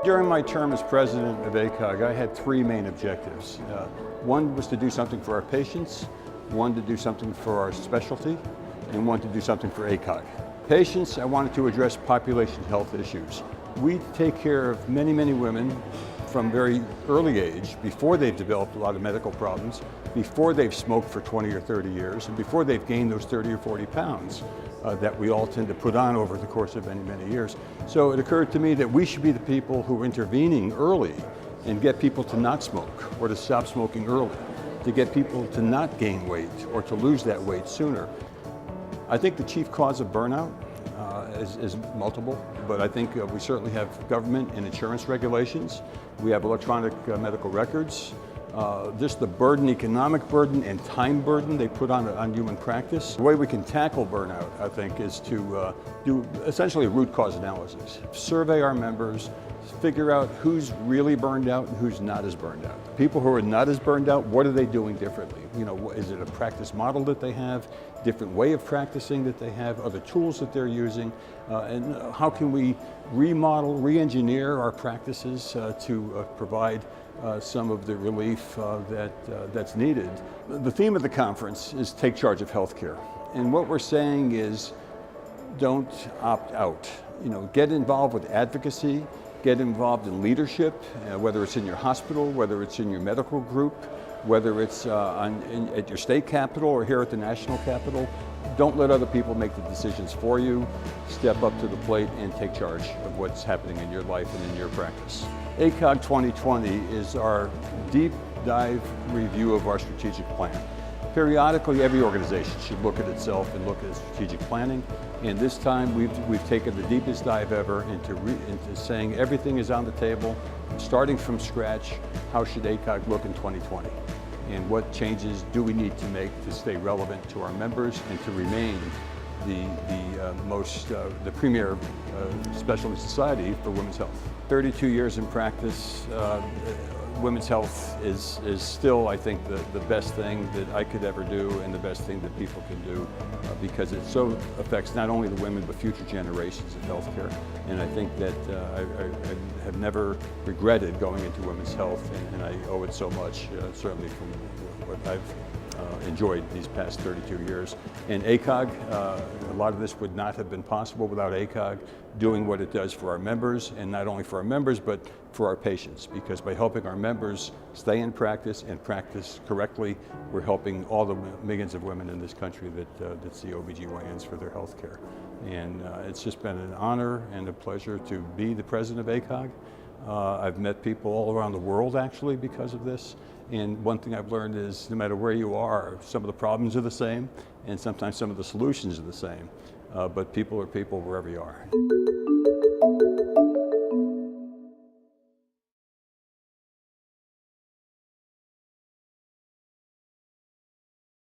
During my term as president of ACOG, I had three main objectives. One was to do something for our patients, one to do something for our specialty, and one to do something for ACOG. Patients, I wanted to address population health issues. We take care of many, many women from very early age, before they've developed a lot of medical problems, before they've smoked for 20 or 30 years, and before they've gained those 30 or 40 pounds that we all tend to put on over the course of many, many years. So it occurred to me that we should be the people who are intervening early and get people to not smoke or to stop smoking early, to get people to not gain weight or to lose that weight sooner. I think the chief cause of burnout is multiple, but I think we certainly have government and insurance regulations. We have electronic medical records. Just the burden, economic burden and time burden they put on human practice. The way we can tackle burnout, I think, is to do essentially a root cause analysis. Survey our members, figure out who's really burned out and who's not as burned out. The people who are not as burned out, what are they doing differently? You know, is it a practice model that they have, different way of practicing that they have, other tools that they're using, and how can we remodel, re-engineer our practices to provide some of the relief that's needed. The theme of the conference is Take Charge of Healthcare. And what we're saying is don't opt out. You know, get involved with advocacy, get involved in leadership, whether it's in your hospital, whether it's in your medical group, whether it's at your state capitol or here at the national capitol. Don't let other people make the decisions for you. Step up to the plate and take charge of what's happening in your life and in your practice. ACOG 2020 is our deep dive review of our strategic plan. Periodically, every organization should look at itself and look at strategic planning. And this time, we've taken the deepest dive ever into saying everything is on the table, starting from scratch. How should ACOG look in 2020? And what changes do we need to make to stay relevant to our members and to remain the premier specialty society for women's health? 32 years in practice, women's health is still, I think, the best thing that I could ever do and the best thing that people can do because it so affects not only the women but future generations of healthcare. And I think that I have never regretted going into women's health, and I owe it so much, certainly from what I've enjoyed these past 32 years. And ACOG, a lot of this would not have been possible without ACOG doing what it does for our members, and not only for our members, but for our patients, because by helping our members stay in practice and practice correctly, we're helping all the millions of women in this country that see OBGYNs for their health care. And it's just been an honor and a pleasure to be the president of ACOG. I've met people all around the world actually because of this. And one thing I've learned is no matter where you are, some of the problems are the same and sometimes some of the solutions are the same. But people are people wherever you are.